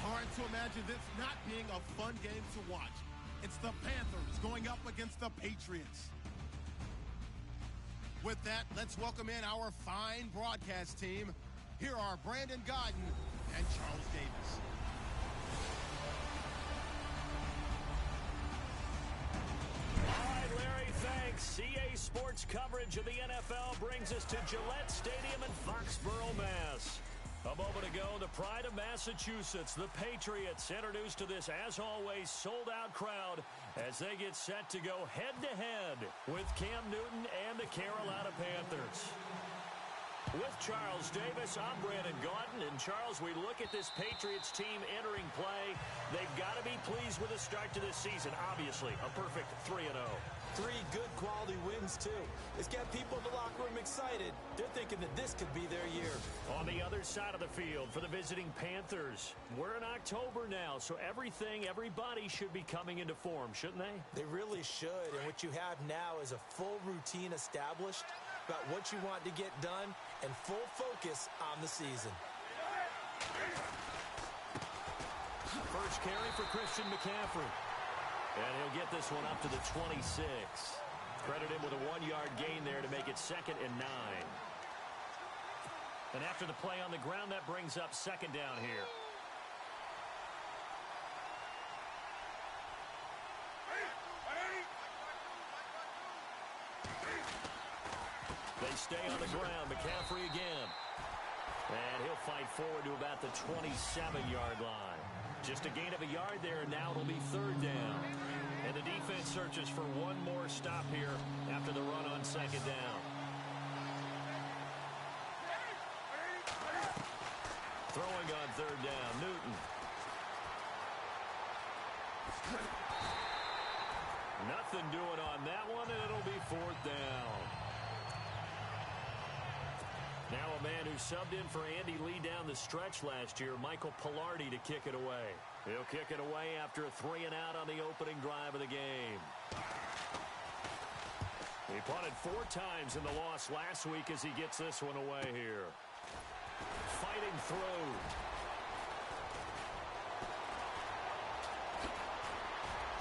Hard to imagine this not being a fun game to watch. It's the Panthers going up against the Patriots. With that, let's welcome in our fine broadcast team. Here are Brandon Godden and Charles Davis. All right, Larry, thanks. CA Sports coverage of the NFL brings us to Gillette Stadium in Foxborough, Mass. A moment ago, the pride of Massachusetts, the Patriots, introduced to this, as always, sold-out crowd as they get set to go head-to-head with Cam Newton and the Carolina Panthers. With Charles Davis, I'm Brandon Godden. And, Charles, we look at this Patriots team entering play. They've got to be pleased with the start to this season. Obviously, a perfect 3-0. 3 good quality wins, too. It's got people in the locker room excited. They're thinking that this could be their year. On the other side of the field for the visiting Panthers, we're in October now, so everybody should be coming into form, shouldn't they? They really should, and what you have now is a full routine established about what you want to get done and full focus on the season. First carry for Christian McCaffrey. And he'll get this one up to the 26. Credit him with a 1-yard gain there to make it 2nd and 9. And after the play on the ground, that brings up 2nd down here. They stay on the ground. McCaffrey again. And he'll fight forward to about the 27-yard line. Just a gain of a yard there, and now it'll be 3rd down. And the defense searches for one more stop here after the run on 2nd down. Throwing on 3rd down, Newton. Nothing doing on that one, and it'll be 4th down. Now a man who subbed in for Andy Lee down the stretch last year, Michael Pilardi, to kick it away. He'll kick it away after a 3-and-out on the opening drive of the game. He punted 4 times in the loss last week as he gets this one away here. Fighting through.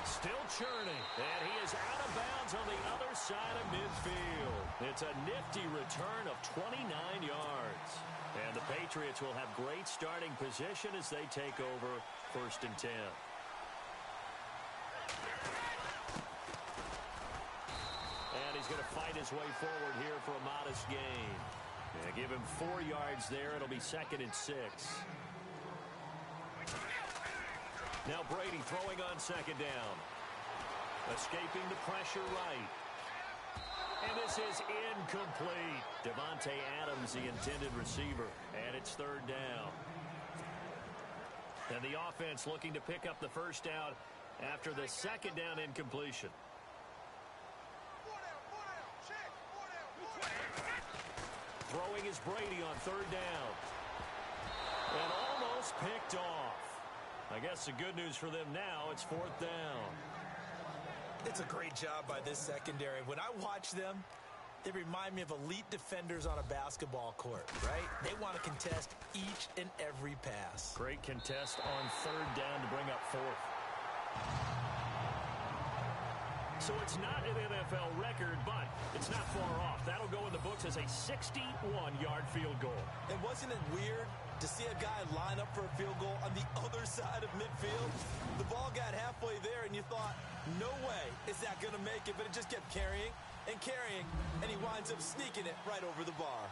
Still churning, and he is out of bounds on the other side of midfield. It's a nifty return of 29 yards. And the Patriots will have great starting position as they take over 1st and 10. And he's going to fight his way forward here for a modest gain. And give him 4 yards there. It'll be 2nd and 6. Now Brady throwing on 2nd down. Escaping the pressure right. And this is incomplete. Devontae Adams, the intended receiver. And it's 3rd down. And the offense looking to pick up the 1st down after the 2nd down incompletion. Throwing is Brady on 3rd down. And almost picked off. I guess the good news for them now, it's 4th down. It's a great job by this secondary. When I watch them, they remind me of elite defenders on a basketball court, right? They want to contest each and every pass. Great contest on 3rd down to bring up 4th. So it's not an NFL record, but it's not far off. That'll go in the books as a 61-yard field goal. And wasn't it weird to see a guy line up for a field goal on the other side of midfield? The ball got halfway there, and you thought, no way is that going to make it, but it just kept carrying and carrying, and he winds up sneaking it right over the bar.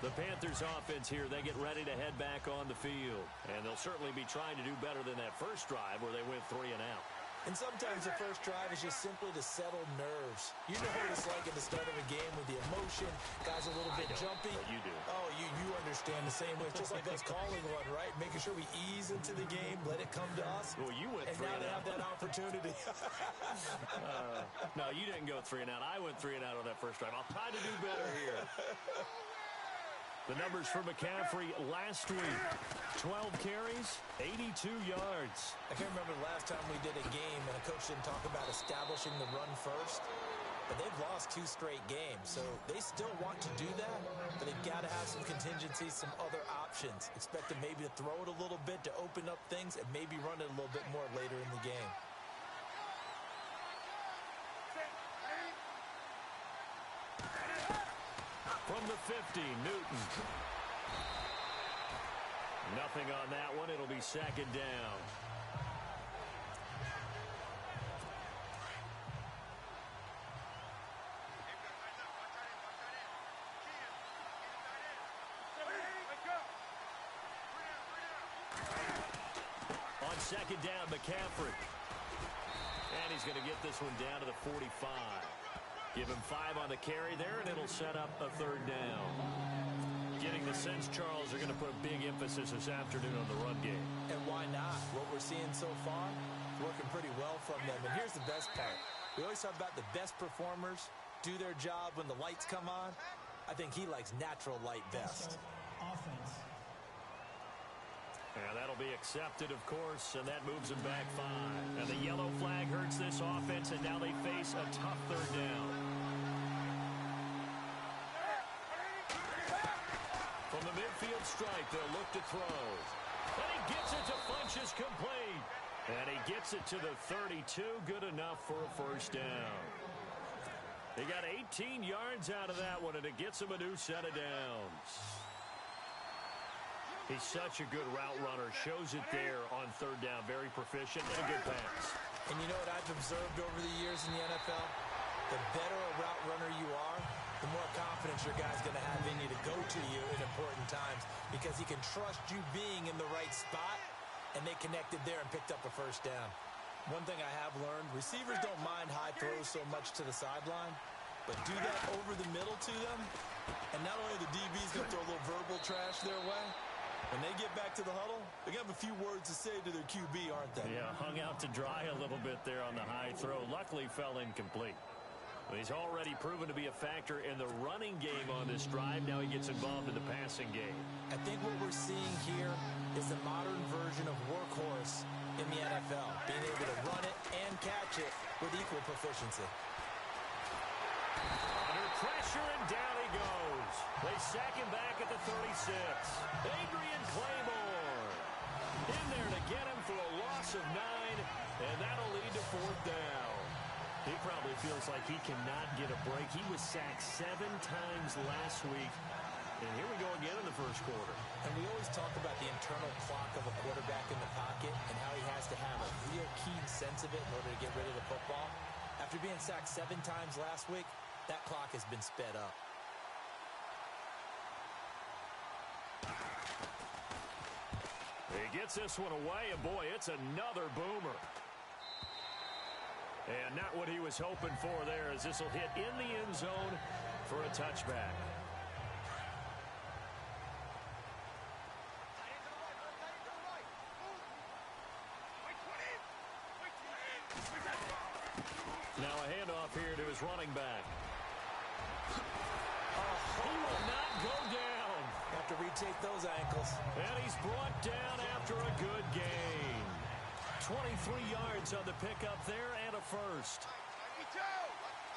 The Panthers offense here, they get ready to head back on the field. And they'll certainly be trying to do better than that first drive where they went 3-and-out. And sometimes the first drive is just simply to settle nerves. You know what it's like at the start of a game with the emotion. Guys a little bit jumpy. But you do. Oh, you understand the same way. It's just like us calling one, right? Making sure we ease into the game, let it come to us. Well, you went 3-and-out. And now they have that opportunity. No, you didn't go 3-and-out. I went 3-and-out on that first drive. I'll try to do better here. The numbers for McCaffrey last week: 12 carries, 82 yards. I can't remember the last time we did a game and a coach didn't talk about establishing the run first. But they've lost 2 straight games, so they still want to do that, but they've got to have some contingencies, some other options. Expect them maybe to throw it a little bit to open up things and maybe run it a little bit more later in the game. From the 50, Newton. Nothing on that one. It'll be second down. On second down, McCaffrey. And he's going to get this one down to the 45. Give him 5 on the carry there, and it'll set up a third down. Getting the sense, Charles, they're going to put a big emphasis this afternoon on the run game. And why not? What we're seeing so far, working pretty well from them. And here's the best part. We always talk about the best performers do their job when the lights come on. I think he likes natural light best. Offense. And that'll be accepted, of course, and that moves them back 5. And the yellow flag hurts this offense, and now they face a tough third down. From the midfield stripe, they'll look to throw. And he gets it to Funchess complete. And he gets it to the 32, good enough for a first down. He got 18 yards out of that one, and it gets him a new set of downs. He's such a good route runner. Shows it there on third down. Very proficient and a good pass. And you know what I've observed over the years in the NFL? The better a route runner you are, the more confidence your guy's going to have in you to go to you in important times because he can trust you being in the right spot, and they connected there and picked up a first down. One thing I have learned, receivers don't mind high throws so much to the sideline, but do that over the middle to them, and not only the DB's going to throw a little verbal trash their way, when they get back to the huddle, they're going to have a few words to say to their QB, aren't they? Yeah, hung out to dry a little bit there on the high throw. Luckily fell incomplete. But he's already proven to be a factor in the running game on this drive. Now he gets involved in the passing game. I think what we're seeing here is the modern version of workhorse in the NFL, being able to run it and catch it with equal proficiency. Under pressure, and down he goes. They sack him back at the 36. Adrian Claymore in there to get him for a loss of 9, and that'll lead to fourth down. He probably feels like he cannot get a break. He was sacked 7 times last week, and here we go again in the first quarter. And we always talk about the internal clock of a quarterback in the pocket and how he has to have a real keen sense of it in order to get rid of the football. After being sacked 7 times last week, that clock has been sped up. He gets this one away, and boy, it's another boomer. And not what he was hoping for there, as this will hit in the end zone for a touchback. Now a handoff here to his running back. He will not go down. Have to retake those ankles. And he's brought down after a good gain. 23 yards on the pickup there and a first.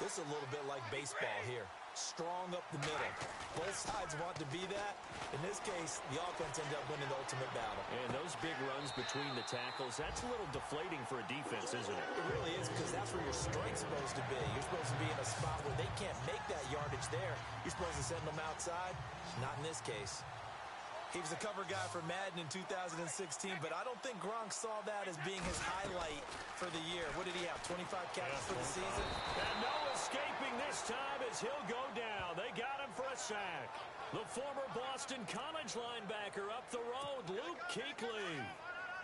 This is a little bit like baseball here. Strong up the middle. Both sides want to be that. In this case, the offense ended up winning the ultimate battle. And those big runs between the tackles, that's a little deflating for a defense, isn't it? It really is, because that's where your strength's supposed to be. You're supposed to be in a spot where they can't make that yardage there. You're supposed to send them outside. Not in this case. He was a cover guy for Madden in 2016, but I don't think Gronk saw that as being his highlight for the year. What did he have, 25 catches for the season? And no escaping this time as he'll go down. They got him for a sack. The former Boston College linebacker up the road, Luke Kuechly.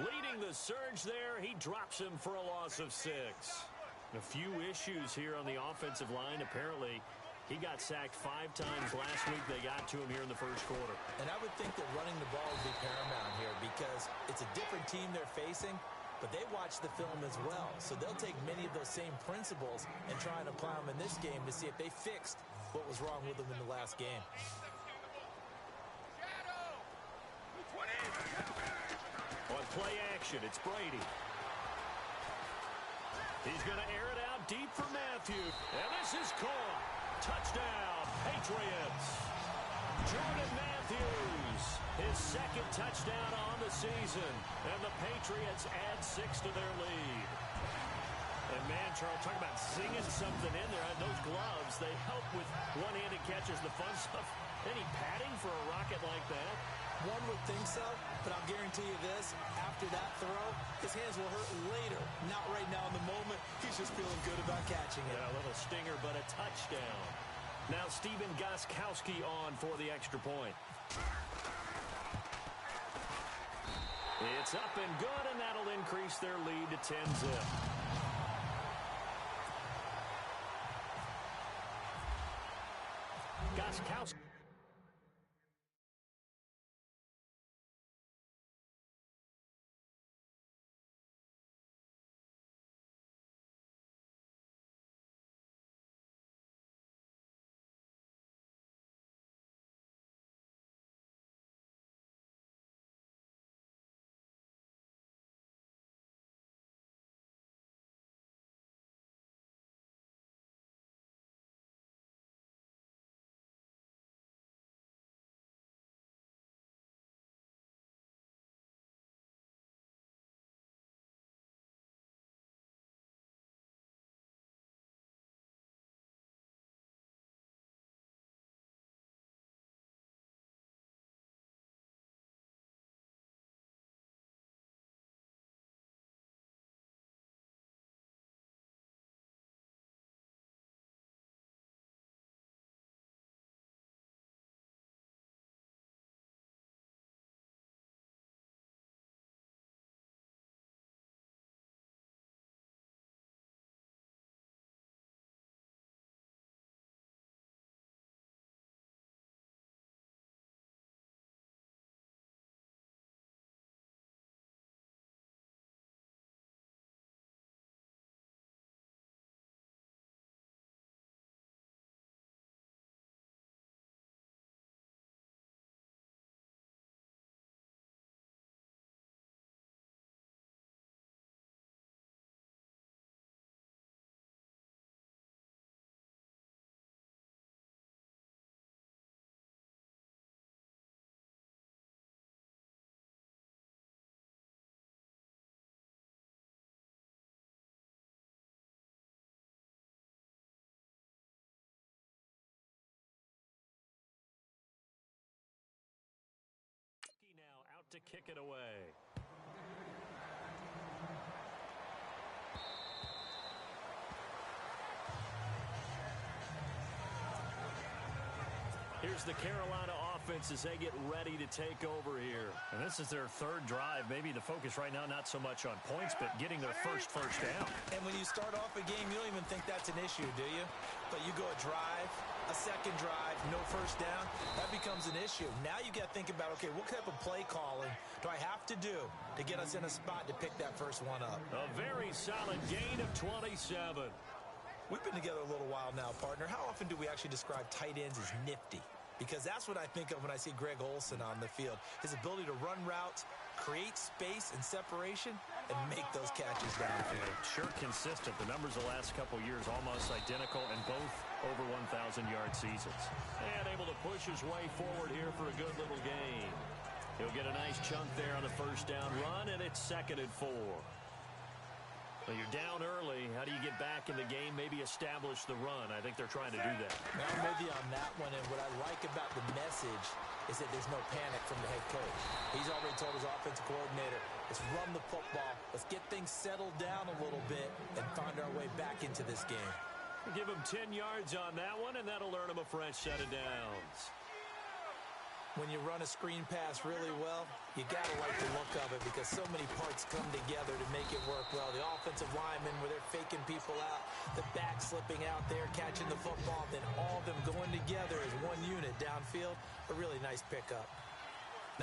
Leading the surge there, he drops him for a loss of 6. A few issues here on the offensive line, apparently. He got sacked 5 times last week. They got to him here in the first quarter. And I would think that running the ball would be paramount here because it's a different team they're facing, but they watch the film as well. So they'll take many of those same principles and try and apply them in this game to see if they fixed what was wrong with them in the last game. play action. It's Brady. He's going to air it out deep for Matthews. And this is caught. Touchdown, Patriots. Jordan Matthews, his second touchdown on the season. And the Patriots add 6 to their lead. And man, Charles, talk about singing something in there. Those gloves, they help with one-handed catches, the fun stuff. Any padding for a rocket like that? One would think so, but I'll guarantee you this. After that throw, his hands will hurt later. Not right now in the moment. He's just feeling good about catching it. Yeah, a little stinger, but a touchdown. Now Stephen Gostkowski on for the extra point. It's up and good, and that'll increase their lead to 10-zip. Gostkowski. Now out to kick it away. Here's the Carolina offense as they get ready to take over here. And this is their third drive. Maybe the focus right now not so much on points, but getting their first down. And when you start off a game, you don't even think that's an issue, do you? But you go a drive, a second drive, no first down, that becomes an issue. Now you got to think about, okay, what type of play calling do I have to do to get us in a spot to pick that first one up? A very solid gain of 27. We've been together a little while now, partner. How often do we actually describe tight ends as nifty? Because that's what I think of when I see Greg Olsen on the field. His ability to run routes, create space and separation, and make those catches downfield. Sure consistent. The numbers the last couple years almost identical, and both over 1,000-yard seasons. And able to push his way forward here for a good little gain. He'll get a nice chunk there on the first down run, and it's 2nd and 4. Well, you're down early. How do you get back in the game, maybe establish the run? I think they're trying to do that. Now, I'm with you on that one, and what I like about the message is that there's no panic from the head coach. He's already told his offensive coordinator, let's run the football, let's get things settled down a little bit and find our way back into this game. Give him 10 yards on that one, and that'll earn him a fresh set of downs. When you run a screen pass really well, you got to like the look of it because so many parts come together to make it work well. The offensive linemen, where they're faking people out, the back slipping out there, catching the football, then all of them going together as one unit downfield. A really nice pickup.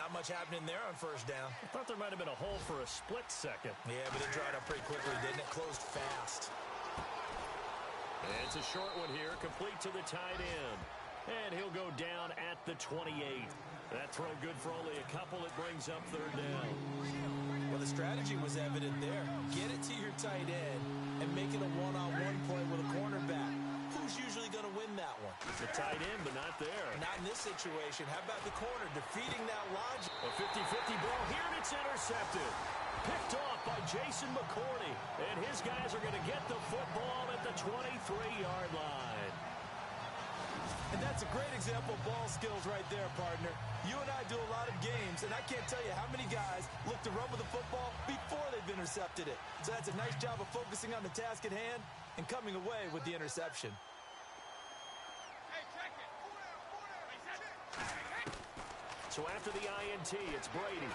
Not much happening there on first down. I thought there might have been a hole for a split second. Yeah, but it dried up pretty quickly, didn't it? Closed fast. It's a short one here, complete to the tight end. And he'll go down at the 28. That throw good for only a couple. It brings up 3rd down. Well, Well, the strategy was evident there. Get it to your tight end and make it a one-on-one play with a cornerback. Who's usually going to win that one? The tight end, but not there. Not in this situation. How about the corner defeating that logic? A 50-50 ball here, and it's intercepted. Picked off by Jason McCourty. And his guys are going to get the football at the 23-yard line. And that's a great example of ball skills right there, partner. You and I do a lot of games, and I can't tell you how many guys look to run with the football before they've intercepted it. So that's a nice job of focusing on the task at hand and coming away with the interception. So after the INT, it's Brady.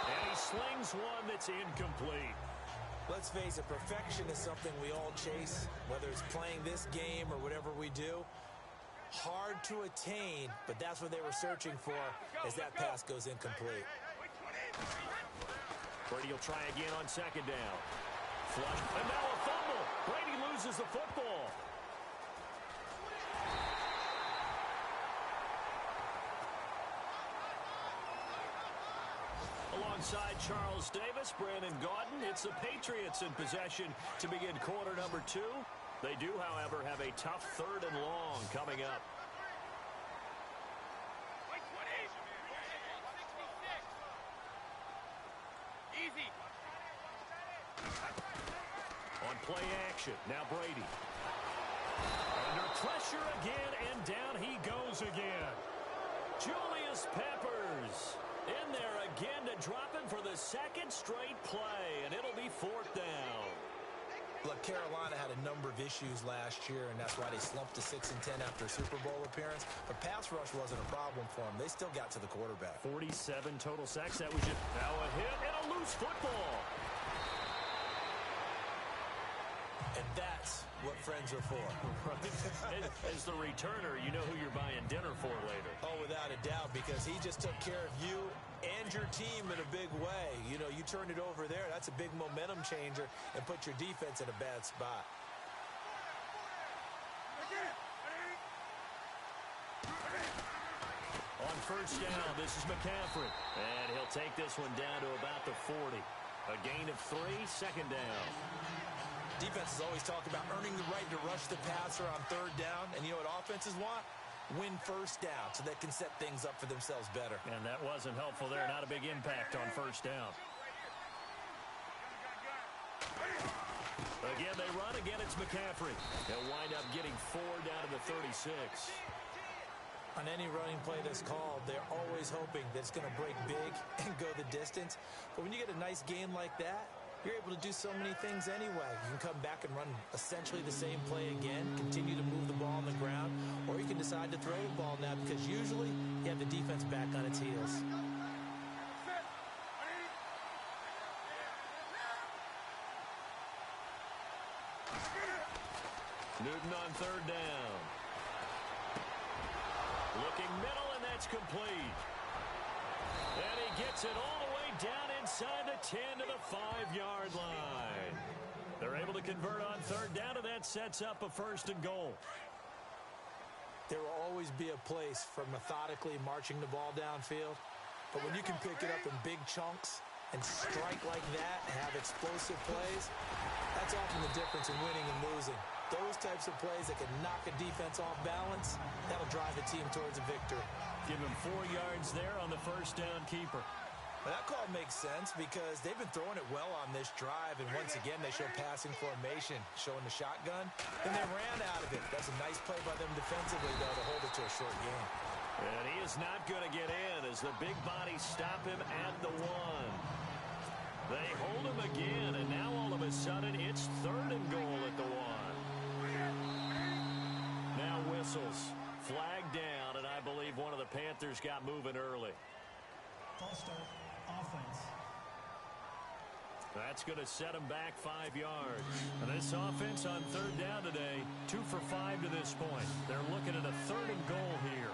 And he slings one that's incomplete. Let's face it, perfection is something we all chase, whether it's playing this game or whatever we do. Hard to attain, but that's what they were searching for as that pass goes incomplete. Brady will try again on second down. Flush, and now a fumble. Brady loses the football. Alongside Charles Davis, Brandon Gaudin, it's the Patriots in possession to begin quarter number 2. They do, however, have a tough third and long coming up. Easy. On play action, now Brady. Under pressure again, and down he goes again. Julius Peppers in there again to drop him for the second straight play, and it'll be 4th down. Look, Carolina had a number of issues last year, and that's why they slumped to 6-10 after a Super Bowl appearance. But pass rush wasn't a problem for them. They still got to the quarterback. 47 total sacks. That was just now a hit and a loose football. And that's what friends are for. Right. As the returner, you know who you're buying dinner for later. Oh, without a doubt, because he just took care of you and your team in a big way. You know, you turned it over there. That's a big momentum changer and put your defense in a bad spot. On first down, this is McCaffrey. And he'll take this one down to about the 40. A gain of 3, second down. Defenses always talk about earning the right to rush the passer on third down. And you know what offenses want? Win first down so they can set things up for themselves better. And that wasn't helpful there. Not a big impact on first down. Again, they run. Again, it's McCaffrey. They'll wind up getting 4 down to the 36. On any running play that's called, they're always hoping that it's going to break big and go the distance. But when you get a nice game like that, you're able to do so many things anyway. You can come back and run essentially the same play again, continue to move the ball on the ground, or you can decide to throw the ball now because usually you have the defense back on its heels. Newton on third down. Looking middle, and that's complete. And he gets it all the way down inside the 10 to the 5-yard line. They're able to convert on third down, and that sets up a 1st and goal. There will always be a place for methodically marching the ball downfield. But when you can pick it up in big chunks and strike like that, have explosive plays, that's often the difference in winning and losing. Those types of plays that can knock a defense off balance, that'll drive the team towards a victory. Give him 4 yards there on the first down keeper. Well, that call makes sense because they've been throwing it well on this drive, and once again they show passing formation, showing the shotgun, and they ran out of it. That's a nice play by them defensively, though, to hold it to a short game. And he is not going to get in as the big bodies stop him at the 1. They hold him again, and now all of a sudden it's 3rd and goal at the 1. Now whistles. Flag down, and I believe one of the Panthers got moving early. False start, offense. That's going to set them back 5 yards. And this offense on third down today, 2 for 5 to this point. They're looking at a 3rd and goal here.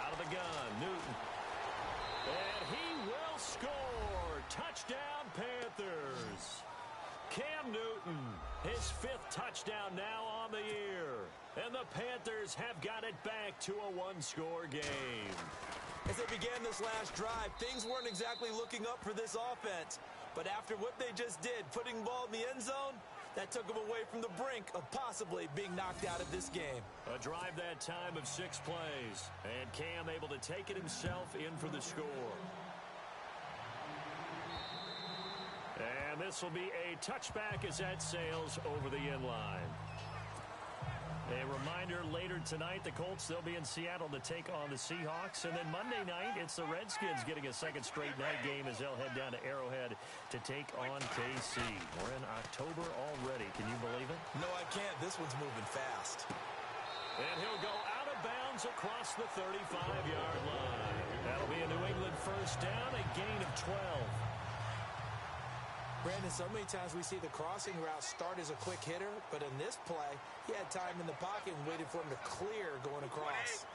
Out of the gun, Newton. And he will score. Touchdown, Panthers. Cam Newton, his 5th touchdown now on the year. And the Panthers have got it back to a one-score game. As they began this last drive, things weren't exactly looking up for this offense. But after what they just did, putting the ball in the end zone, that took them away from the brink of possibly being knocked out of this game. A drive that time of 6 plays. And Cam able to take it himself in for the score. And this will be a touchback as that sails over the end line. A reminder, later tonight, the Colts, they'll be in Seattle to take on the Seahawks. And then Monday night, it's the Redskins getting a second straight night game as they'll head down to Arrowhead to take on KC. We're in October already. Can you believe it? No, I can't. This one's moving fast. And he'll go out of bounds across the 35-yard line. That'll be a New England first down, a gain of 12. Brandon, so many times we see the crossing route start as a quick hitter, but in this play, he had time in the pocket and waited for him to clear going across.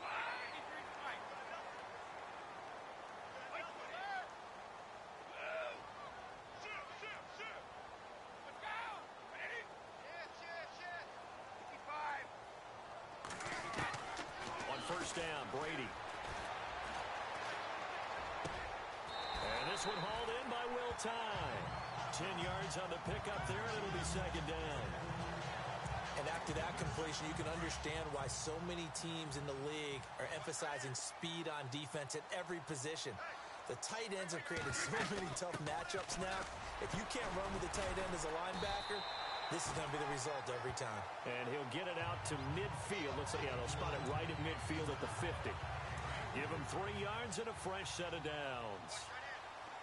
On first down, Brady. And this one hauled in by Will Tye. 10 yards on the pickup there, and it'll be second down. And after that completion, you can understand why so many teams in the league are emphasizing speed on defense at every position. The tight ends have created so many tough matchups now. If you can't run with the tight end as a linebacker, this is going to be the result every time. And he'll get it out to midfield. Looks like, yeah, they'll spot it right at midfield at the 50. Give him 3 yards and a fresh set of downs.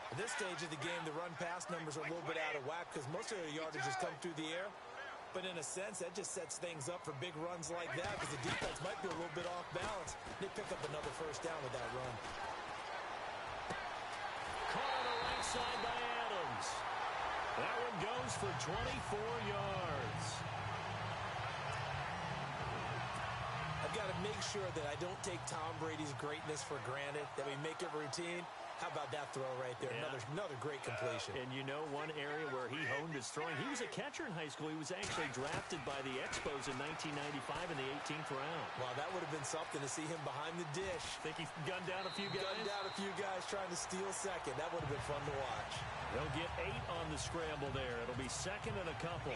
At this stage of the game, the run-pass numbers are a little bit out of whack because most of their yardage has come through the air. But in a sense, that just sets things up for big runs like that because the defense might be a little bit off balance. They pick up another first down with that run. Caught on the right side by Adams. That one goes for 24 yards. I've got to make sure that I don't take Tom Brady's greatness for granted, that we make it routine. How about that throw right there? Yeah. Another great completion. And you know one area where he honed his throwing? He was a catcher in high school. He was actually drafted by the Expos in 1995 in the 18th round. Wow, that would have been something to see him behind the dish. Think he gunned down a few guys? Gunned down a few guys trying to steal second. That would have been fun to watch. They'll get 8 on the scramble there. It'll be second and a couple.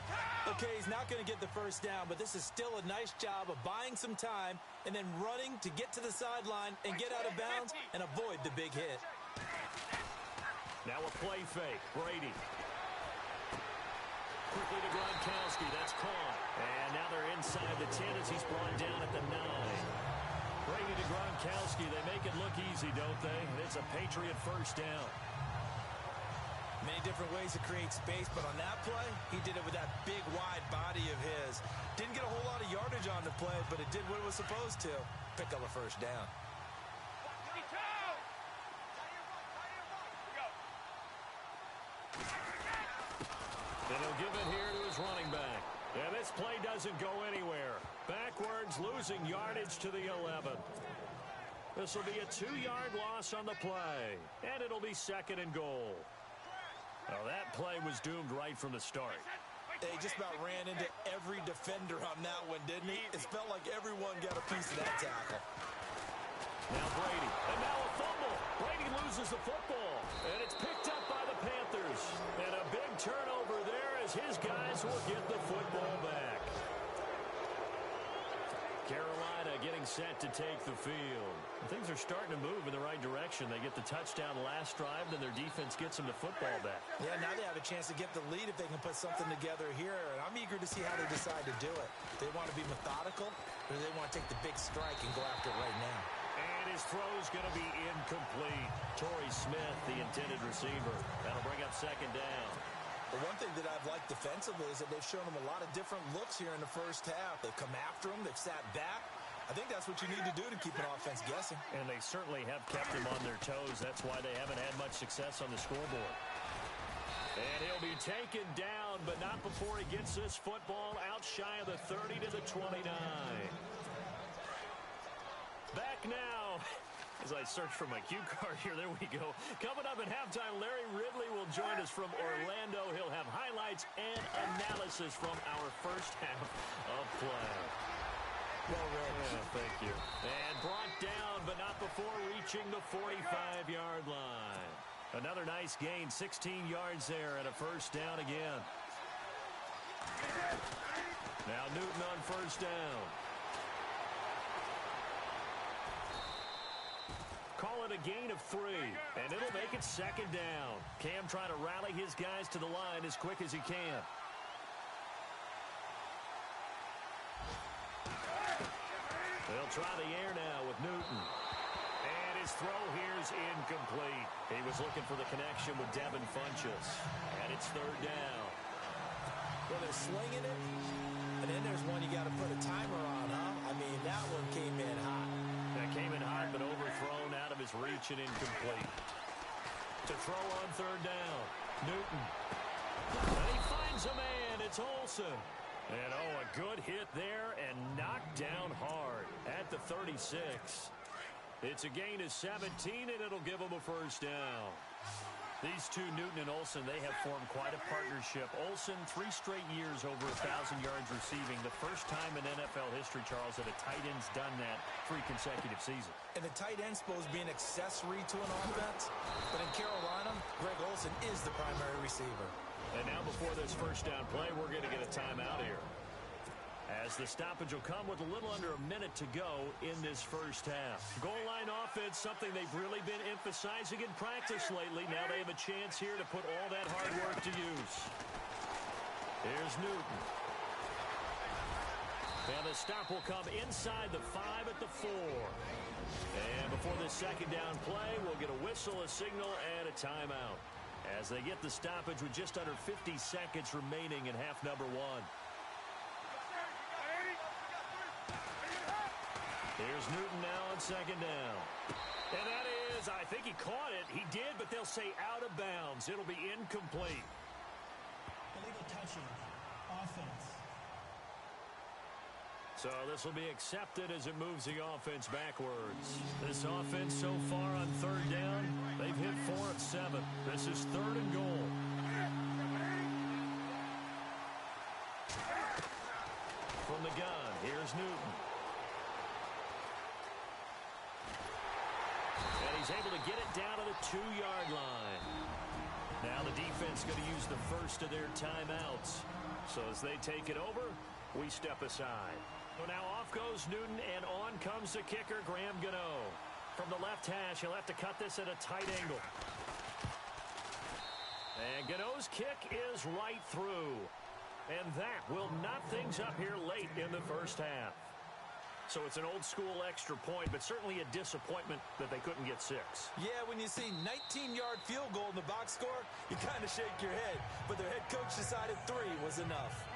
Okay, he's not going to get the first down, but this is still a nice job of buying some time and then running to get to the sideline and get out of bounds and avoid the big hit. Now a play fake. Brady. Quickly to Gronkowski. That's caught. And now they're inside the 10 as he's brought down at the 9. Brady to Gronkowski. They make it look easy, don't they? It's a Patriot first down. Many different ways to create space, but on that play, he did it with that big, wide body of his. Didn't get a whole lot of yardage on the play, but it did what it was supposed to. Pick up a first down. Then he'll give it here to his running back. And this play doesn't go anywhere. Backwards, losing yardage to the 11. This will be a 2-yard loss on the play. And it'll be second and goal. Now that play was doomed right from the start. He just about ran into every defender on that one, didn't he? It felt like everyone got a piece of that tackle. Now Brady. And now a fumble. Brady loses the football. And it's picked up by the Panthers. And a big turnover there as his guys will get the football back. Carolina getting set to take the field. Things are starting to move in the right direction. They get the touchdown last drive, then their defense gets them the football back. Yeah, now they have a chance to get the lead if they can put something together here. And I'm eager to see how they decide to do it. They want to be methodical, or they want to take the big strike and go after it right now. And his throw's going to be incomplete. Torrey Smith, the intended receiver. That'll bring up second down. But one thing that I've liked defensively is that they've shown them a lot of different looks here in the first half. They've come after them. They've sat back. I think that's what you need to do to keep an offense guessing. And they certainly have kept them on their toes. That's why they haven't had much success on the scoreboard. And he'll be taken down, but not before he gets this football out shy of the 30 to the 29. Back now, as as I search for my cue card here. There we go. Coming up at halftime, Larry Ridley will join us from Orlando. He'll have highlights and analysis from our first half of play. Well, Rich. Yeah, thank you. And brought down, but not before reaching the 45-yard line. Another nice gain, 16 yards there, and a first down again. Now Newton on first down. Call it a gain of 3, and it'll make it second down. Cam trying to rally his guys to the line as quick as he can. They'll try the air now with Newton. And his throw here is incomplete. He was looking for the connection with Devin Funchess. And it's third down. Well, they're slinging it, and then there's one you got to put a timer on, huh? I mean, that one came in hot. That came in hot, but overthrown out of his reach and incomplete. To throw on third down, Newton. And he finds a man. It's Olsen. And, a good hit there and knocked down hard at the 36. It's a gain of 17, and it'll give him a first down. These two, Newton and Olsen, they have formed quite a partnership. Olsen, 3 straight years over 1,000 yards receiving. The first time in NFL history, Charles, that a tight end's done that 3 consecutive seasons. And the tight end's supposed to be an accessory to an offense. But in Carolina, Greg Olsen is the primary receiver. And now before this first down play, we're going to get a timeout here. As the stoppage will come with a little under a minute to go in this first half. Goal line offense, something they've really been emphasizing in practice lately. Now they have a chance here to put all that hard work to use. Here's Newton. And the stop will come inside the 5 at the 4. And before this second down play, we'll get a whistle, a signal, and a timeout. As they get the stoppage with just under 50 seconds remaining in half number 1. Here's Newton now on second down. And that is, I think he caught it. He did, but they'll say out of bounds. It'll be incomplete. Illegal touching. Offense. So this will be accepted as it moves the offense backwards. This offense so far on third down, they've hit 4 of 7. This is third and goal. From the gun, here's Newton. And he's able to get it down to the 2-yard line. Now the defense going to use the first of their timeouts. So as they take it over, we step aside. So now off goes Newton, and on comes the kicker, Graham Gano. From the left hash, he'll have to cut this at a tight angle. And Gano's kick is right through. And that will knock things up here late in the first half. So it's an old-school extra point, but certainly a disappointment that they couldn't get 6. Yeah, when you see 19-yard field goal in the box score, you kind of shake your head. But their head coach decided 3 was enough.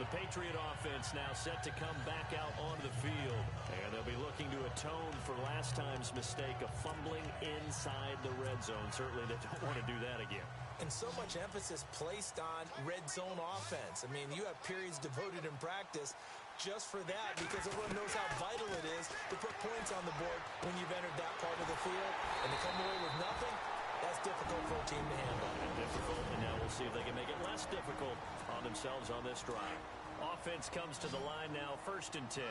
The Patriot offense now set to come back out onto the field. And they'll be looking to atone for last time's mistake of fumbling inside the red zone. Certainly they don't want to do that again. And so much emphasis placed on red zone offense. I mean, you have periods devoted in practice just for that, because everyone knows how vital it is to put points on the board when you've entered that part of the field. And to come away with nothing, that's difficult for a team to handle. Difficult, and now we'll see if they can make it less difficult on themselves on this drive. Offense comes to the line now, 1st and 10.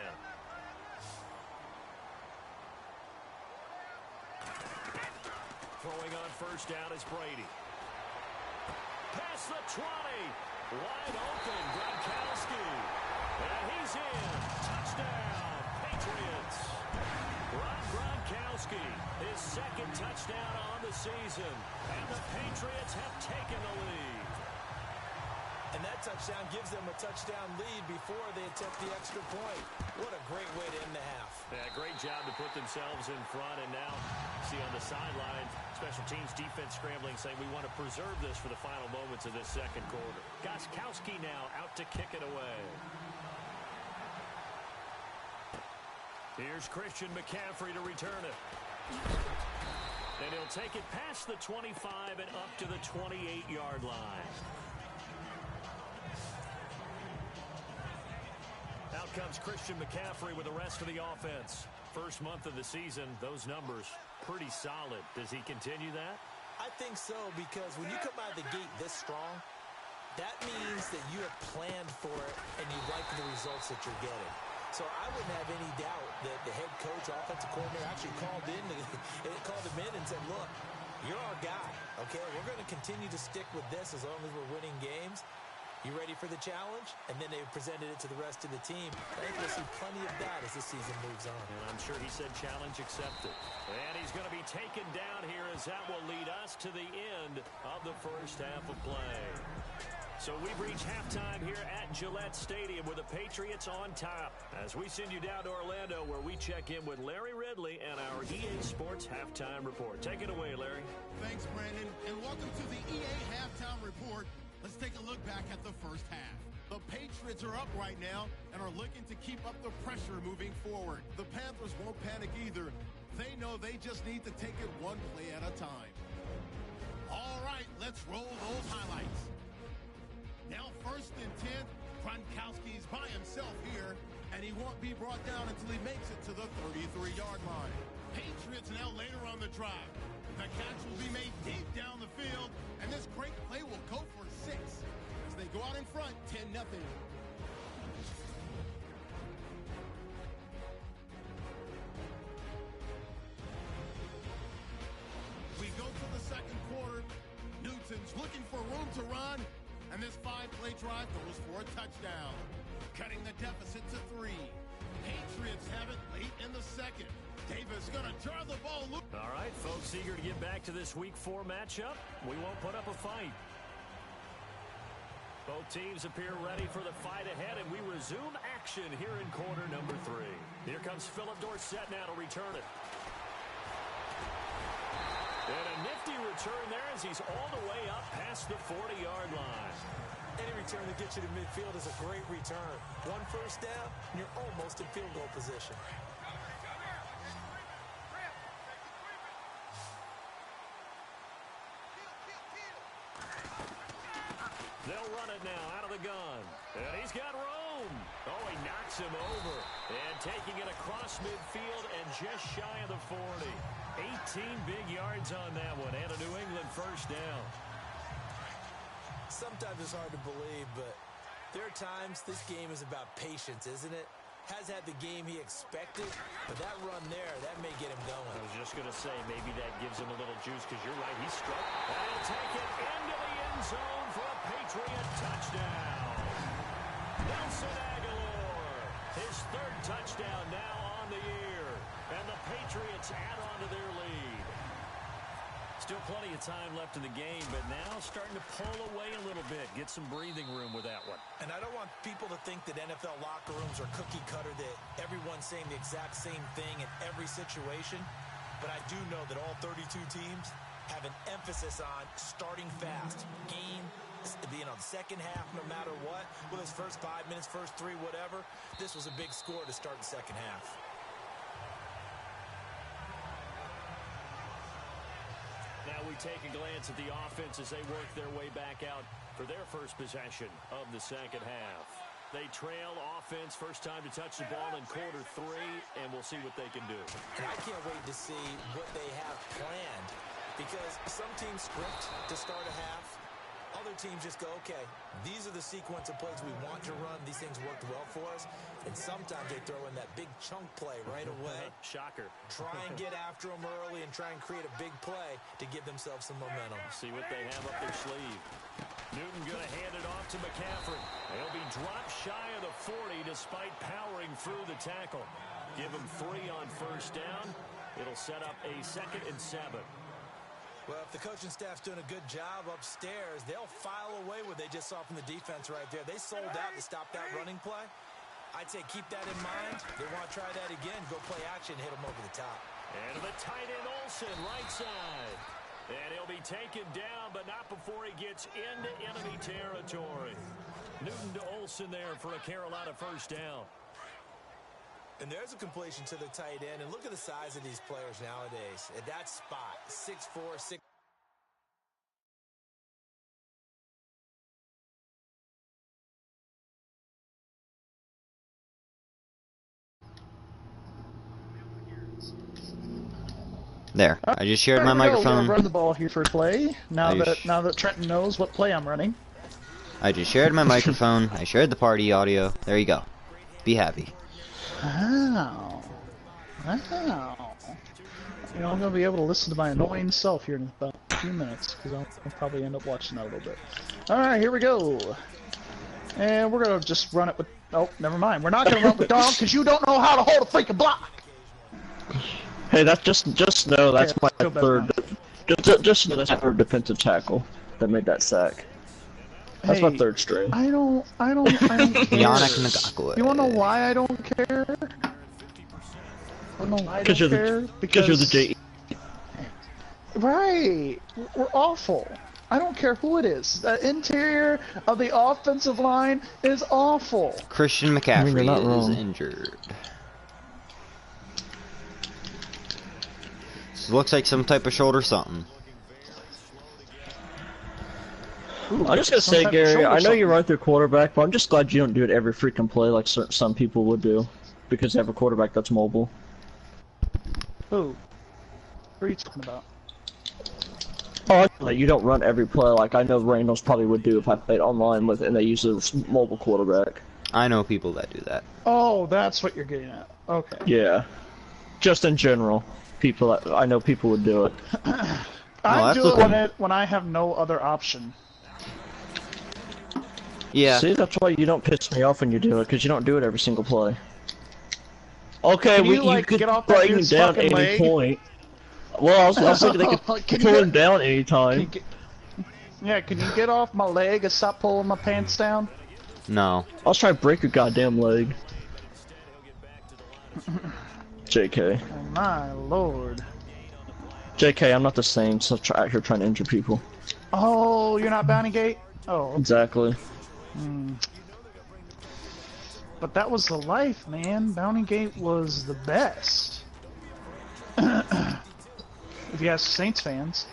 Throwing on first down is Brady. Past the 20. Wide open, Gronkowski. And he's in. Touchdown, Patriots. Rob Gronkowski, his 2nd touchdown on the season. And the Patriots have taken the lead. And that touchdown gives them a touchdown lead before they attempt the extra point. What a great way to end the half. Yeah, great job to put themselves in front. And now, see on the sideline, special teams defense scrambling, saying we want to preserve this for the final moments of this second quarter. Gronkowski now out to kick it away. Here's Christian McCaffrey to return it. And he'll take it past the 25 and up to the 28-yard line. Out comes Christian McCaffrey with the rest of the offense. First month of the season, those numbers pretty solid. Does he continue that? I think so, because when you come out of the gate this strong, that means that you have planned for it and you like the results that you're getting. So I wouldn't have any doubt that the head coach, offensive coordinator, actually called him in and said, look, you're our guy, okay? We're going to continue to stick with this as long as we're winning games. You ready for the challenge? And then they presented it to the rest of the team. I think we'll see plenty of that as the season moves on. And I'm sure he said challenge accepted. And he's going to be taken down here as that will lead us to the end of the first half of play. So we've reached halftime here at Gillette Stadium with the Patriots on top. As we send you down to Orlando where we check in with Larry Ridley and our EA Sports Halftime Report. Take it away, Larry. Thanks, Brandon, and welcome to the EA Halftime Report. Let's take a look back at the first half. The Patriots are up right now and are looking to keep up the pressure moving forward. The Panthers won't panic either. They know they just need to take it one play at a time. All right, let's roll those highlights. Now 1st and 10, Gronkowski's by himself here, and he won't be brought down until he makes it to the 33-yard line. Patriots now later on the drive. The catch will be made deep down the field, and this great play will go for 6 as they go out in front 10-0. We go to the second quarter. Newton's looking for room to run, and this 5-play drive goes for a touchdown, cutting the deficit to 3. Patriots have it late in the second. Davis going to jar the ball. All right, folks, eager to get back to this Week 4 matchup. We won't put up a fight. Both teams appear ready for the fight ahead, and we resume action here in quarter number 3. Here comes Philip Dorsett now to return it. And a nifty return there as he's all the way up past the 40-yard line. Any return that gets you to midfield is a great return. One first down, and you're almost in field goal position. They'll run it now out of the gun. And he's got room. Oh, he knocks him over. And taking it across midfield and just shy of the 40. 18 big yards on that one. And a New England first down. Sometimes it's hard to believe, but there are times this game is about patience, isn't it? Has had the game he expected, but that run there, that may get him going. I was just going to say, maybe that gives him a little juice because you're right, he's struck. And he'll take it into the end zone for a Patriot touchdown. Nelson Aguilar, his 3rd touchdown now on the year. And the Patriots add on to their lead. Still plenty of time left in the game, but now starting to pull away a little bit. Get some breathing room with that one. And I don't want people to think that NFL locker rooms are cookie cutter, that everyone's saying the exact same thing in every situation. But I do know that all 32 teams have an emphasis on starting fast. Game, the second half, no matter what. Whether it's first 5 minutes, first 3, whatever. This was a big score to start the second half. Now we take a glance at the offense as they work their way back out for their first possession of the second half. They trail offense, first time to touch the ball in quarter 3, and we'll see what they can do. And I can't wait to see what they have planned, because some teams script to start a half. Other teams just go, okay, these are the sequence of plays we want to run. These things worked well for us. And sometimes they throw in that big chunk play right away. Shocker. Try and get after them early and try and create a big play to give themselves some momentum. See what they have up their sleeve. Newton going to hand it off to McCaffrey. He'll be dropped shy of the 40 despite powering through the tackle. Give him 3 on first down. It'll set up a 2nd and 7. Well, if the coaching staff's doing a good job upstairs, they'll file away what they just saw from the defense right there. They sold out to stop that running play. I'd say keep that in mind. They want to try that again, go play action, hit them over the top. And the tight end Olsen, right side. And he'll be taken down, but not before he gets into enemy territory. Newton to Olsen there for a Carolina first down. And there's a completion to the tight end. And look at the size of these players nowadays. At that spot, 6'4", 6'. There. I just shared my We're gonna microphone. run the ball here for play. Now that Trenton knows what play I'm running. I just shared my microphone. I shared the party audio. There you go. Be happy. Wow. Wow. You know, I'm gonna be able to listen to my annoying self here in about a few minutes, because I'll probably end up watching that a little bit. Alright, here we go. And we're gonna just run it with... Oh, never mind. We're not gonna run with Dom, because you don't know how to hold a freaking block! Hey, that's just know that's my third. Just know that's my third defensive tackle that made that sack. That's my third string. I don't care. You wanna know why I don't care? Because you're the JE. Right. We're awful. I don't care who it is. The interior of the offensive line is awful. Christian McCaffrey is injured. Looks like some type of shoulder something. Ooh, I'm just gonna say, Gary, I know you run through quarterback, but I'm just glad you don't do it every freaking play like some people would do, because they have a quarterback that's mobile. Who? What are you talking about? Oh, you don't run every play like I know Reynolds probably would do if I played online with, and they use a mobile quarterback. I know people that do that. Oh, that's what you're getting at. Okay. Yeah. Just in general. I know people would do it. I do it when I have no other option. Yeah. See, that's why you don't piss me off when you do it, because you don't do it every single play. Okay, you could bring him down at any point. Well, I was thinking they could pull him down anytime. Can you get off my leg and stop pulling my pants down? No. I was trying to break your goddamn leg. JK. Oh my lord. JK, I'm not the same, so out here trying to injure people. Oh, you're not Bounty Gate? Oh. Exactly. But that was the life, man. Bounty Gate was the best. If you ask Saints fans.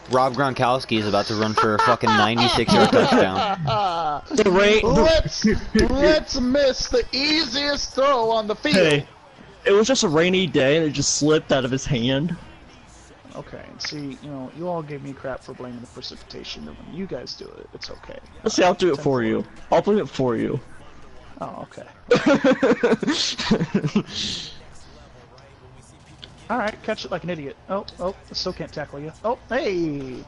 Rob Gronkowski is about to run for a fucking 96-yard touchdown. Let's miss the easiest throw on the field. Hey, it was just a rainy day and it just slipped out of his hand. Okay, see, you all gave me crap for blaming the precipitation, and when you guys do it, it's okay. Let's see, I'll do it for you. I'll blame it for you. Oh, okay. Alright, catch it like an idiot. Oh, I still can't tackle you. Oh, hey!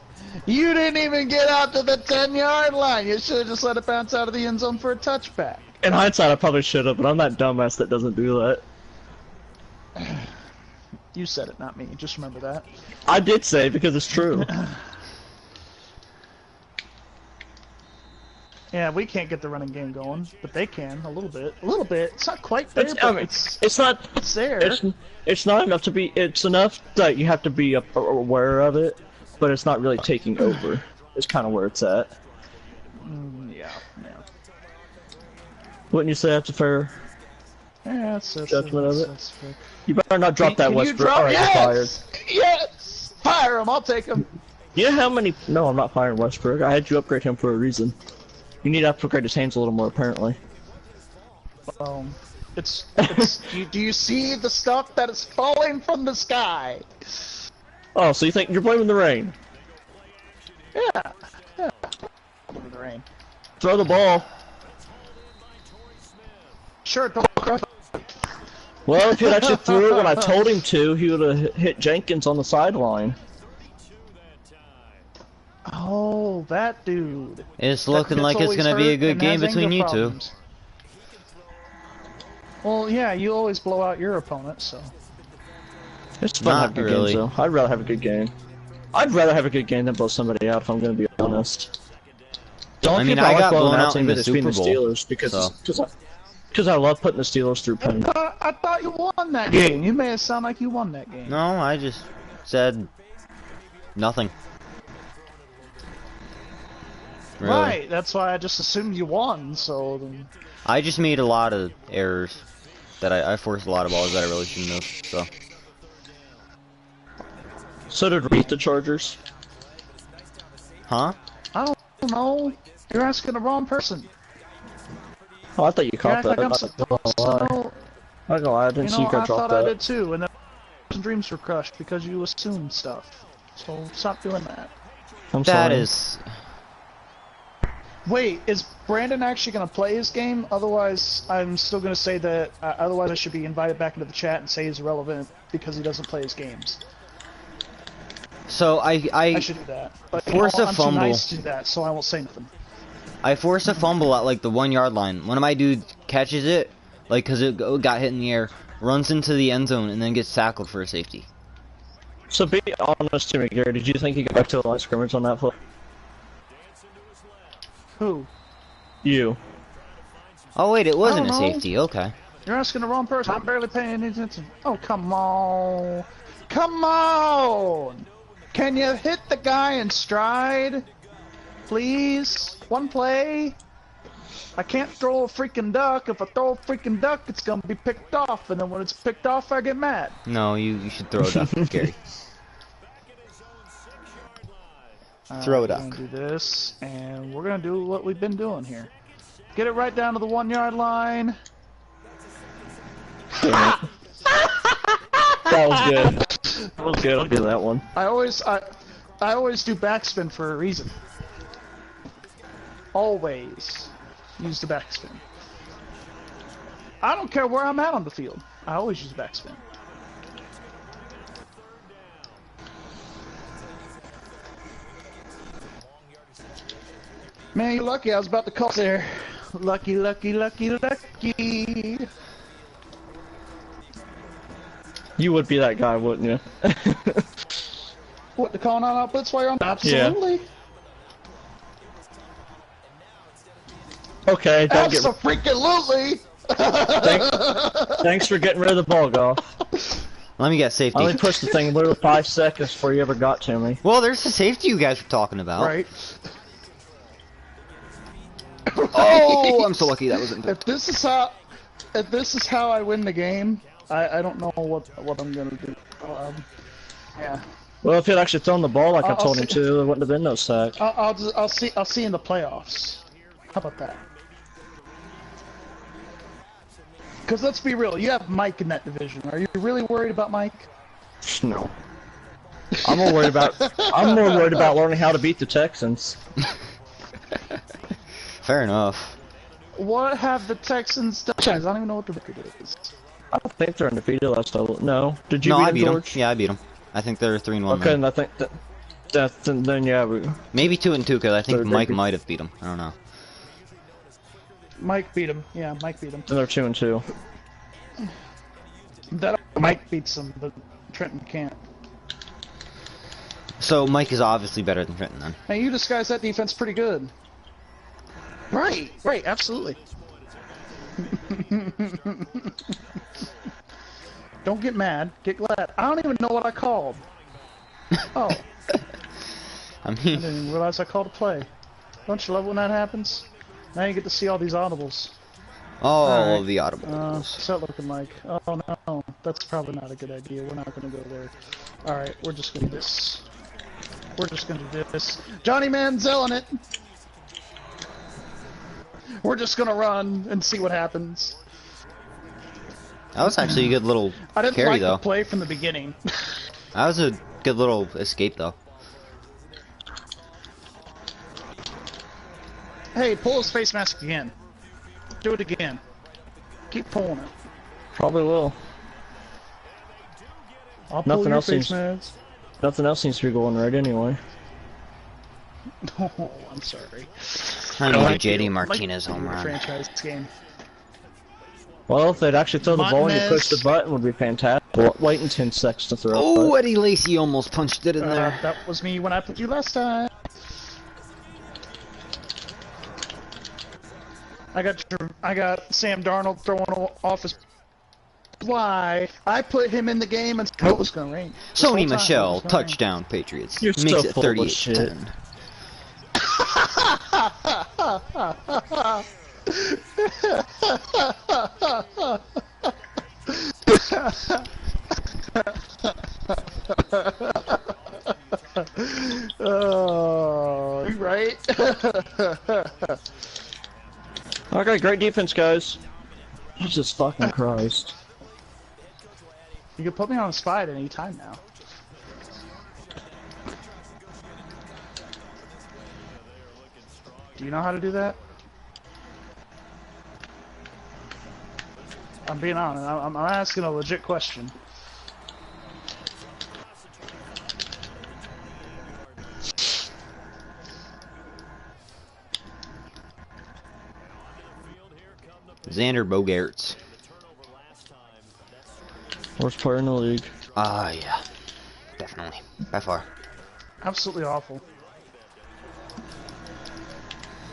You didn't even get out to the 10-yard line! You should've just let it bounce out of the end zone for a touchback. In hindsight, I probably should've, but I'm that dumbass that doesn't do that. You said it, not me. Just remember that. I did say it because it's true. Yeah, we can't get the running game going, but they can a little bit. A little bit. It's not quite there, but it's not. It's there. It's not enough to be. It's enough that you have to be aware of it, but it's not really taking over. It's kind of where it's at. Yeah. Wouldn't you say that's a fair? Yeah, that's judgment of it. That's fair. You better not drop that Westbrook. Alright, yes! Yes! Fire him! I'll take him. You know how many? No, I'm not firing Westbrook. I had you upgrade him for a reason. You need to upgrade his hands a little more, apparently. It's do you see the stuff that is falling from the sky? Oh, so you think you're blaming the rain? Yeah. Blaming the rain. Throw the ball. Sure, don't. Well, if he actually threw it when I told him to, he would have hit Jenkins on the sideline. Oh, that dude. It's looking like it's going to be a good game between you two. Well, yeah, you always blow out your opponent, so. It's fun to have good games, though. I'd rather have a good game. I'd rather have a good game than blow somebody out, if I'm going to be honest. I mean, I got blown out in the Super Bowl. Steelers because I love putting the Steelers through pain. I thought you won that game. You made it sound like you won that game. No, I just said nothing. Really. Right, that's why I just assumed you won, so then... I just made a lot of errors. That I forced a lot of balls that I really shouldn't have, so... So did Reed the Chargers? Huh? I don't know. You're asking the wrong person. Oh, I thought you caught that. Like I'm supposed to know. I go, I didn't see you I drop thought that. I did too, and then dreams were crushed because you assumed stuff. So stop doing that. I'm sorry. That is... Wait, is Brandon actually going to play his game? Otherwise, I'm still going to say that. Otherwise, I should be invited back into the chat and say he's irrelevant because he doesn't play his games. So I should do that. But force a I'm fumble. too nice to do that, so I won't say nothing. I force a fumble at like the 1 yard line. One of my dudes catches it, like, cause it got hit in the air, runs into the end zone, and then gets tackled for a safety. So be honest to me, Gary. Did you think you got back to the line of scrimmage on that play? Who? You. Oh wait, it wasn't a know. safety. Okay. You're asking the wrong person. I'm barely paying any attention. Oh, come on. Come on! Can you hit the guy in stride? Please? One play? I can't throw a freaking duck. If I throw a freaking duck, it's gonna be picked off. And then when it's picked off, I get mad. No, you should throw it up, Gary. Throw it up. We're gonna do this, and we're gonna do what we've been doing here. Get it right down to the 1 yard line. That was good. That was good. I'll do that one. I always do backspin for a reason. Always use the backspin. I don't care where I'm at on the field. I always use backspin. Man, you're lucky. I was about to call there. Lucky, lucky, lucky, lucky. You would be that guy, wouldn't you? What, the calling on outputs while you're on? Absolutely. Yeah. Okay, don't get... Absolutely. Thanks for getting rid of the ball, Goff. Let me get safety. I only pushed the thing literally 5 seconds before you ever got to me. Well, there's the safety you guys were talking about. Right. Oh, I'm so lucky that wasn't. If this is how I win the game, I don't know what I'm gonna do. Yeah. Well, if he'd actually thrown the ball like I told him to, there wouldn't have been no sack. I'll see in the playoffs. How about that? Because let's be real, you have Mike in that division. Are you really worried about Mike? No. I'm more worried about learning how to beat the Texans. Fair enough. What have the Texans done? I don't even know what the record is. I don't think they're undefeated last time. No. Did you No, beat I them, beat them. George? Yeah, I beat them. I think they're 3-1. Okay, and I think then yeah. Maybe 2-2 because I think Mike might have beat them. I don't know. Mike beat him. Yeah, Mike beat him. And they're 2-2. That Mike beats him, but Trenton can't. So Mike is obviously better than Trenton then. Hey, you disguised that defense pretty good. Right, absolutely. Don't get mad, get glad. I don't even know what I called. Oh. I didn't even realize I called a play. Don't you love when that happens? Now you get to see all these audibles. Oh, right. the audibles. Start looking like. Oh no, that's probably not a good idea. We're not gonna go there. Alright, we're just gonna do this. We're just gonna do this. Johnny Manziel in it! We're just gonna run and see what happens. That was actually a good little I didn't carry, like though. the play from the beginning. That was a good little escape, though. Hey, pull his face mask again. Do it again. Keep pulling it. Probably will. I'll pull your face seems mask. Nothing else seems to be going right anyway. Oh, I'm sorry. I need a JD Martinez home run. Franchise game. Well, if they'd actually throw the ball and you Martinez. push the button, would be fantastic. Well, waiting 10 seconds to throw. Oh, Eddie Lacy almost punched it in there. That was me when I put you last time. I got Sam Darnold throwing off his. Why? I put him in the game and it was gonna rain. Sony Michel, touchdown Patriots. You're Makes so it full of shit. 38-10. Oh, you right? Okay, great defense, guys. Jesus fucking Christ. You can put me on the spot at any time now. Do you know how to do that? I'm being honest. I'm asking a legit question. Xander Bogaerts. Worst player in the league. Yeah. Definitely. By far. Absolutely awful.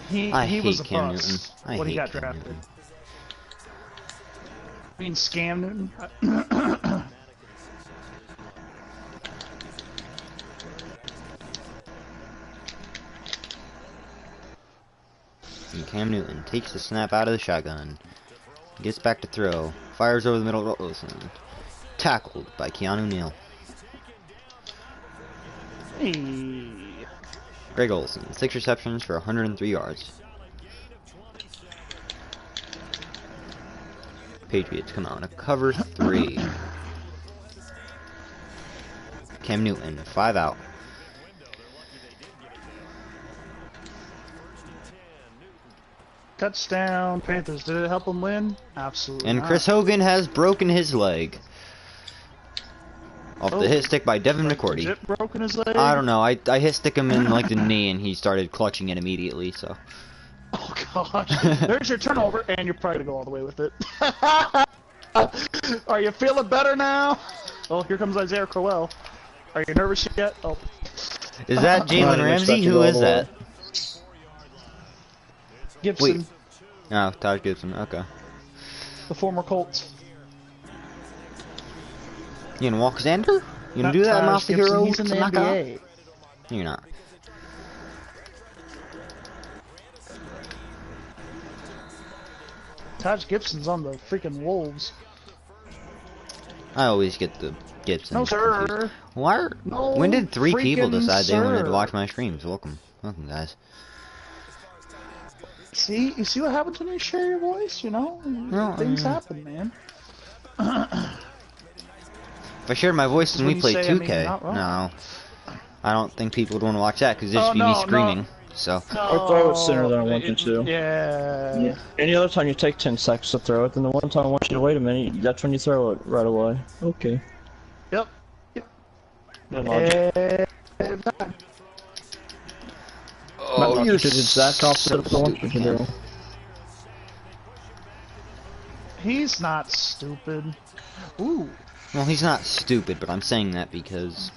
He was a Cam bust Newton. when he got Cam drafted. Newton. I mean, Scam Newton. And Cam Newton takes the snap out of the shotgun. Gets back to throw. Fires over the middle to Olsen. Tackled by Keanu Neal. Hey. Greg Olsen, 6 receptions for 103 yards. Patriots come out in a cover 3. Cam Newton, 5 out. Touchdown, Panthers. Did it help them win? Absolutely And not. Chris Hogan has broken his leg. Off the hit stick by Devin McCourty. Legit broken his leg? I don't know. I hit stick him in like the knee and he started clutching it immediately, so. Oh gosh. There's your turnover and you're probably gonna go all the way with it. Are you feeling better now? Oh, here comes Isaiah Crowell. Are you nervous yet? Oh. Is that Jalen Ramsey? Who is that? Gibson. Wait. Oh, Taj Gibson. Okay. The former Colts. You gonna walk Xander? You gonna do that, Taj Master Gibson, Hero? he's in the NBA. You're not. Taj Gibson's on the freaking Wolves. I always get the Gibson. No, sir. Confused. Why? No, When did 3 people decide they wanted to sir. watch my streams? Welcome, guys. See, you see what happens when you share your voice, you know? No, Things happen, man. If I shared my voice and when we you played say, I mean, 2K, you're not wrong. no, I don't think people would want to watch that because it'd just be me screaming. So. Or throw it sooner than I want you to. Yeah. Any other time you take 10 seconds to throw it, then the one time I want you to wait a minute, that's when you throw it right away. Okay. Yep. No logic. Oh, you're the exact opposite of the one you can do. He's not stupid. Ooh. Well, he's not stupid, but I'm saying that because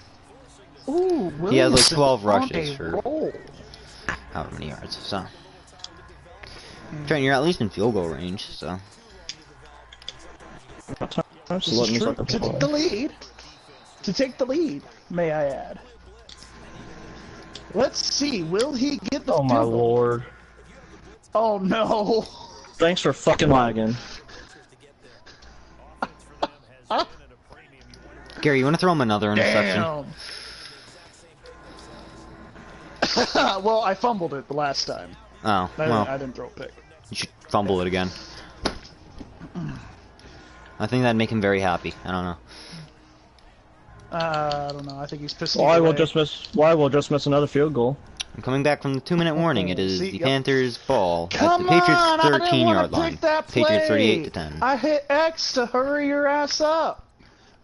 Ooh, he had like Wilson 12 on rushes a for roll. however many yards. So, Trent, you're at least in field goal range. So, This is true. To take the lead. To take the lead, may I add. Let's see. Will he get the? Oh my lord! Oh no! Thanks for fucking lagging. Gary, you want to throw him another interception? Damn. Well, I fumbled it the last time. Oh, well, I didn't throw a pick. you should fumble it again. I think that'd make him very happy. I don't know. I don't know. I think he's pissing Why me will away. just miss another field goal? I'm coming back from the 2-minute warning. It is See, the yep. Panthers' ball at Come the Patriots on, I didn't 13-yard wanna line. pick that Patriots play. 38-10. I hit X to hurry your ass up.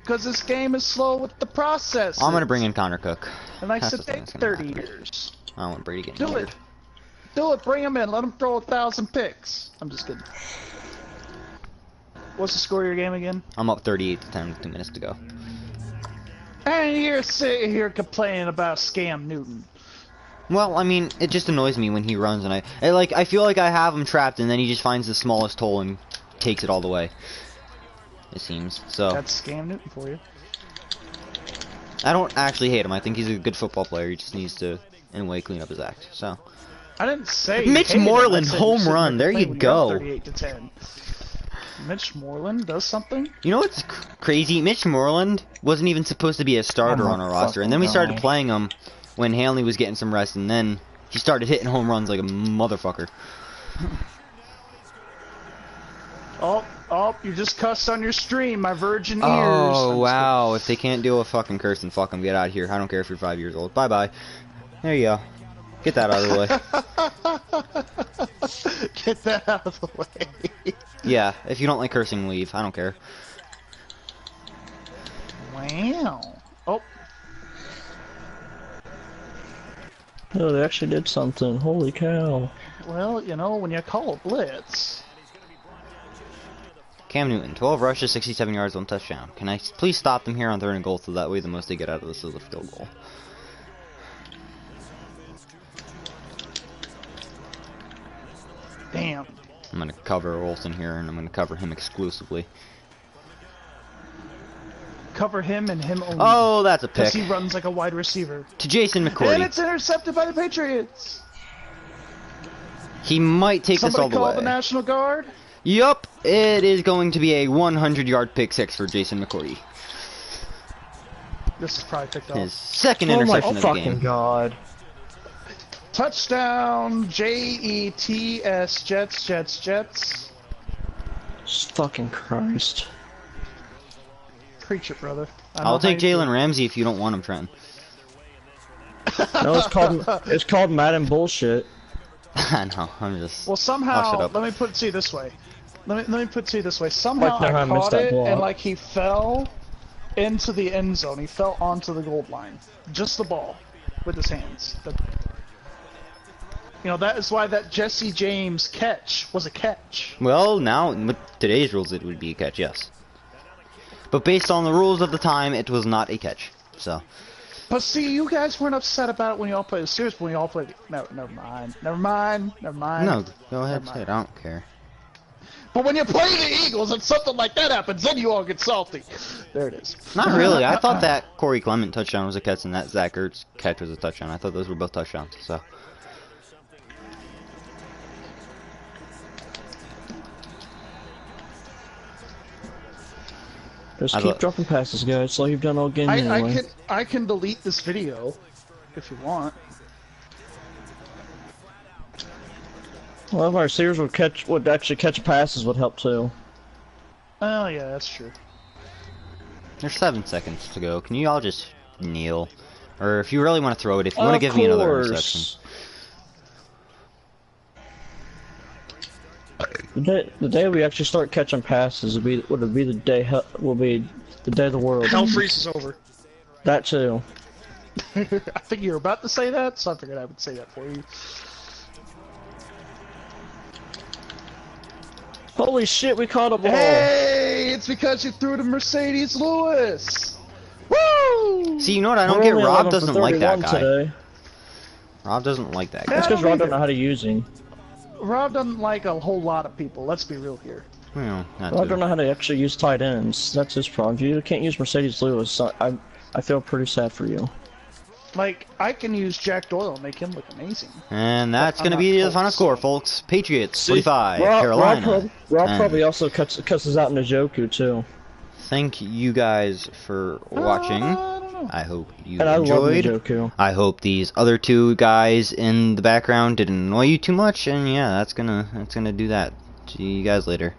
Because this game is slow with the process. I'm gonna bring in Connor Cook. And likes That's to the thing take that's gonna 30 happen. years. I don't want Brady getting Do injured. it. Do it. Bring him in. Let him throw 1,000 picks. I'm just kidding. What's the score of your game again? I'm up 38-10 with 2 minutes to go. And you're sitting here complaining about Scam Newton. Well, I mean, it just annoys me when he runs, and I feel like I have him trapped, and then he just finds the smallest hole and takes it all the way. It seems so. That's Scam Newton for you. I don't actually hate him. I think he's a good football player. He just needs to, in a way, clean up his act. So. I didn't say you Mitch hated him. I Moreland said home you shouldn't run. There you complain when you're up go. 38-10. Mitch Moreland does something? You know what's crazy? Mitch Moreland wasn't even supposed to be a starter on our roster, and then we started playing him when Hanley was getting some rest, and then he started hitting home runs like a motherfucker. Oh, Oh, you just cussed on your stream, my virgin ears. Oh, wow. If they can't deal with fucking curse, then fuck them. Get out of here. I don't care if you're 5 years old. Bye-bye. There you go. Get that out of the way. Get that out of the way. Yeah, if you don't like cursing, leave. I don't care. Wow. Oh. Oh, they actually did something. Holy cow. Well, you know, when you call a blitz. Cam Newton, 12 rushes, 67 yards, 1 touchdown. Can I please stop them here on 3rd and goal so that way the most they get out of this is a field goal? Damn. I'm going to cover Olsen here, and I'm going to cover him exclusively. Cover him and him only. Oh, that's a pick. Because he runs like a wide receiver. To Jason McCourty. And it's intercepted by the Patriots. He might take this all the way. Somebody call the National Guard? Yup, it is going to be a 100-yard pick 6 for Jason McCourty. This is probably picked off. His 2nd interception of the game. Oh my god. Touchdown, Jets, Jets. Fucking Christ. Preach it, brother. I'll take Jalen Ramsey if you don't want him, Trent. No, it's called Madden bullshit. I know, I'm just... Well, somehow, let me put it to you this way. Let me put it to you this way. Somehow I caught it, and like he fell into the end zone. He fell onto the goal line. Just the ball with his hands. You know, that is why that Jesse James catch was a catch. Well, now, with today's rules, it would be a catch, yes. But based on the rules of the time, it was not a catch, so... But see, you guys weren't upset about it when you all played. Seriously, when you all played. No, never mind. No, go ahead, say it. I don't care. But when you play the Eagles and something like that happens, then you all get salty. There it is. Not really. I thought that Corey Clement touchdown was a catch and that Zach Ertz catch was a touchdown. I thought those were both touchdowns, so... Just keep dropping passes, guys. That's all you've done all game anyway. I can delete this video if you want. Well, if our receivers would actually catch passes would help too. Oh yeah, that's true. There's 7 seconds to go. Can you all just kneel? Or if you really want to throw it, if you want to give me another interception. The day we actually start catching passes will be the day the world. Hell freezes over. That too. I think you were about to say that, so I figured I would say that for you. Holy shit, we caught a ball! Hey, it's because you threw to Mercedes Lewis. Woo! See, you know what? I don't get. Rob doesn't like that guy. Today. Rob doesn't like that guy. That's because Rob doesn't know how to use him. Rob doesn't like a whole lot of people. Let's be real here. Well, Rob don't know how to actually use tight ends. That's his problem. If you can't use Mercedes Lewis, I feel pretty sad for you. Like, I can use Jack Doyle and make him look amazing. And that's going to be the final score, folks. Patriots, 45, Carolina. Rob probably also cusses out Njoku, too. Thank you guys for watching. I hope you enjoyed. I love Njoku. I hope these other 2 guys in the background didn't annoy you too much. And yeah, that's gonna do that. See you guys later.